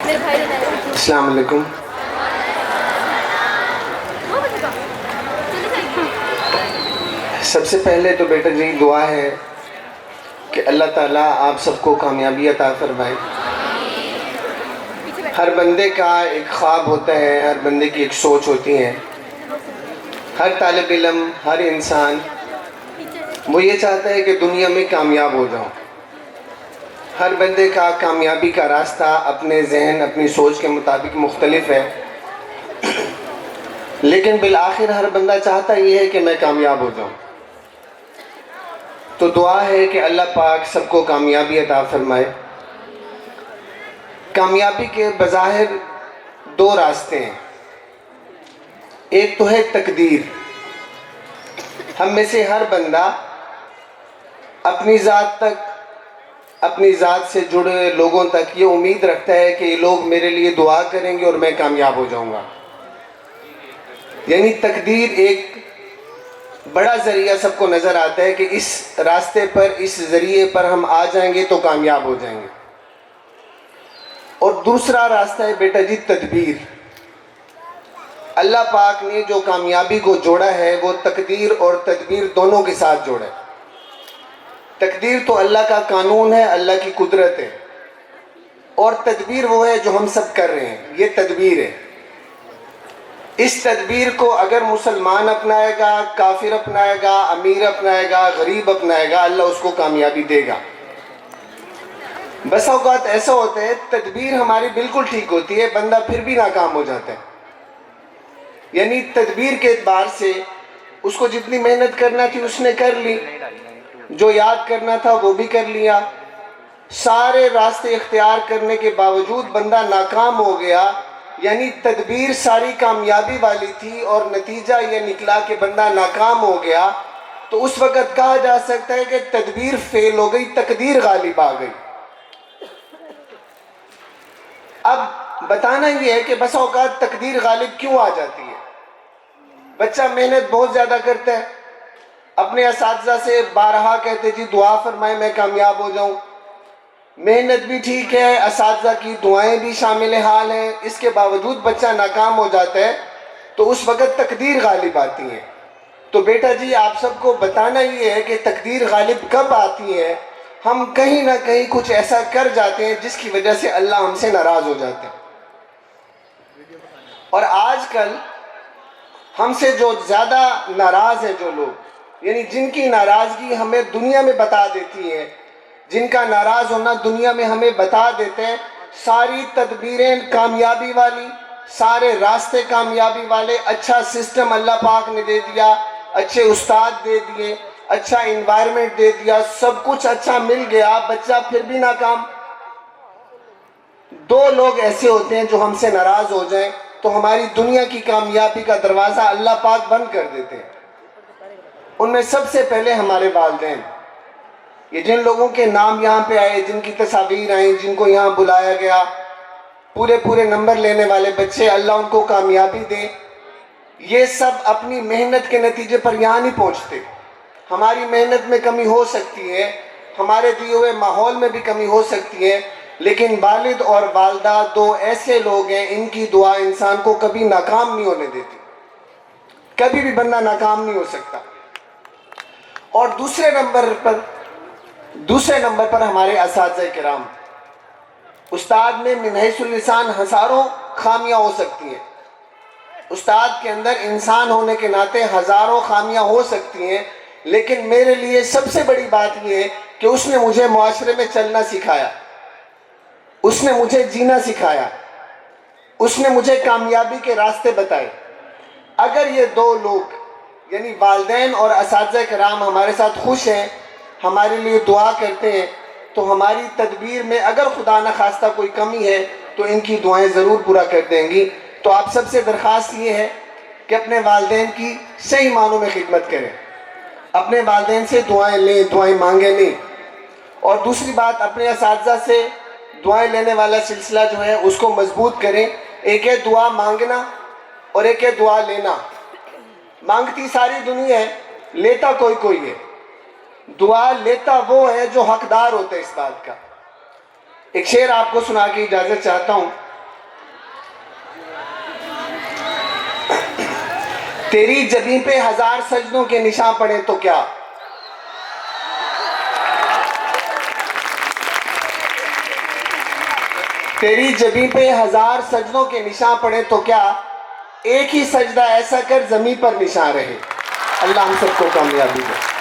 السلام علیکم. سب سے پہلے تو بیٹا جی دعا ہے کہ اللہ تعالیٰ آپ سب کو کامیابی عطا فرمائے. ہر بندے کا ایک خواب ہوتا ہے، ہر بندے کی ایک سوچ ہوتی ہے. ہر طالب علم، ہر انسان وہ یہ چاہتا ہے کہ دنیا میں کامیاب ہو جاؤں. ہر بندے کا کامیابی کا راستہ اپنے ذہن، اپنی سوچ کے مطابق مختلف ہے، لیکن بالآخر ہر بندہ چاہتا یہ ہے کہ میں کامیاب ہو جاؤں. تو دعا ہے کہ اللہ پاک سب کو کامیابی عطا فرمائے. کامیابی کے بظاہر دو راستے ہیں. ایک تو ہے تقدیر. ہم میں سے ہر بندہ اپنی ذات تک، اپنی ذات سے جڑے ہوئے لوگوں تک یہ امید رکھتا ہے کہ یہ لوگ میرے لیے دعا کریں گے اور میں کامیاب ہو جاؤں گا. یعنی تقدیر ایک بڑا ذریعہ سب کو نظر آتا ہے کہ اس راستے پر، اس ذریعے پر ہم آ جائیں گے تو کامیاب ہو جائیں گے. اور دوسرا راستہ ہے بیٹا جی تدبیر. اللہ پاک نے جو کامیابی کو جوڑا ہے وہ تقدیر اور تدبیر دونوں کے ساتھ جوڑا ہے. تقدیر تو اللہ کا قانون ہے، اللہ کی قدرت ہے، اور تدبیر وہ ہے جو ہم سب کر رہے ہیں، یہ تدبیر ہے. اس تدبیر کو اگر مسلمان اپنائے گا، کافر اپنائے گا، امیر اپنائے گا، غریب اپنائے گا، اللہ اس کو کامیابی دے گا. بس اوقات ایسا ہوتا ہے تدبیر ہماری بالکل ٹھیک ہوتی ہے، بندہ پھر بھی ناکام ہو جاتا ہے. یعنی تدبیر کے اعتبار سے اس کو جتنی محنت کرنا تھی اس نے کر لی، جو یاد کرنا تھا وہ بھی کر لیا، سارے راستے اختیار کرنے کے باوجود بندہ ناکام ہو گیا. یعنی تدبیر ساری کامیابی والی تھی اور نتیجہ یہ نکلا کہ بندہ ناکام ہو گیا. تو اس وقت کہا جا سکتا ہے کہ تدبیر فیل ہو گئی، تقدیر غالب آ گئی. اب بتانا یہ ہے کہ بس اوقات تقدیر غالب کیوں آ جاتی ہے. بچہ محنت بہت زیادہ کرتا ہے، اپنے اساتذہ سے بارہا کہتے جی دعا فرمائے میں کامیاب ہو جاؤں. محنت بھی ٹھیک ہے، اساتذہ کی دعائیں بھی شامل حال ہیں، اس کے باوجود بچہ ناکام ہو جاتا ہے. تو اس وقت تقدیر غالب آتی ہے. تو بیٹا جی آپ سب کو بتانا یہ ہے کہ تقدیر غالب کب آتی ہے. ہم کہیں نہ کہیں کچھ ایسا کر جاتے ہیں جس کی وجہ سے اللہ ہم سے ناراض ہو جاتے ہیں. اور آج کل ہم سے جو زیادہ ناراض ہیں جو لوگ، یعنی جن کی ناراضگی ہمیں دنیا میں بتا دیتی ہے، جن کا ناراض ہونا دنیا میں ہمیں بتا دیتے ہیں، ساری تدبیریں کامیابی والی، سارے راستے کامیابی والے، اچھا سسٹم اللہ پاک نے دے دیا، اچھے استاد دے دیے، اچھا انوائرمنٹ دے دیا، سب کچھ اچھا مل گیا، بچہ پھر بھی ناکام. دو لوگ ایسے ہوتے ہیں جو ہم سے ناراض ہو جائیں تو ہماری دنیا کی کامیابی کا دروازہ اللہ پاک بند کر دیتے ہیں. ان میں سب سے پہلے ہمارے والدین. یہ جن لوگوں کے نام یہاں پہ آئے، جن کی تصاویر آئیں، جن کو یہاں بلایا گیا، پورے نمبر لینے والے بچے، اللہ ان کو کامیابی دے. یہ سب اپنی محنت کے نتیجے پر یہاں نہیں پہنچتے. ہماری محنت میں کمی ہو سکتی ہے، ہمارے دیے ہوئے ماحول میں بھی کمی ہو سکتی ہے، لیکن والد اور والدہ دو ایسے لوگ ہیں، ان کی دعا انسان کو کبھی ناکام نہیں ہونے دیتی. کبھی بھی بندہ ناکام نہیں ہو سکتا. اور دوسرے نمبر پر ہمارے اساتذہ کرام. استاد میں من حیث اللسان ہزاروں خامیاں ہو سکتی ہیں، استاد کے اندر انسان ہونے کے ناطے ہزاروں خامیاں ہو سکتی ہیں، لیکن میرے لیے سب سے بڑی بات یہ ہے کہ اس نے مجھے معاشرے میں چلنا سکھایا، اس نے مجھے جینا سکھایا، اس نے مجھے کامیابی کے راستے بتائے. اگر یہ دو لوگ یعنی والدین اور اساتذہ کرام ہمارے ساتھ خوش ہیں، ہمارے لیے دعا کرتے ہیں، تو ہماری تدبیر میں اگر خدا نخواستہ کوئی کمی ہے تو ان کی دعائیں ضرور پورا کر دیں گی. تو آپ سب سے درخواست یہ ہے کہ اپنے والدین کی صحیح معنوں میں خدمت کریں، اپنے والدین سے دعائیں لیں، دعائیں مانگیں نہیں. اور دوسری بات، اپنے اساتذہ سے دعائیں لینے والا سلسلہ جو ہے اس کو مضبوط کریں. ایک ہے دعا مانگنا اور ایک ہے دعا لینا. مانگتی ساری دنیا ہے، لیتا کوئی ہے. دعا لیتا وہ ہے جو حقدار ہوتا ہے اس بات کا. ایک شعر آپ کو سنا کے اجازت چاہتا ہوں. تیری جبیں پہ 1000 سجدوں کے نشان پڑے تو کیا؟ تیری جبیں پہ 1000 سجدوں کے نشان پڑے تو کیا؟ ایک ہی سجدہ ایسا کر زمین پر نشان رہے۔ اللہ ہم سب کو کامیابی دے۔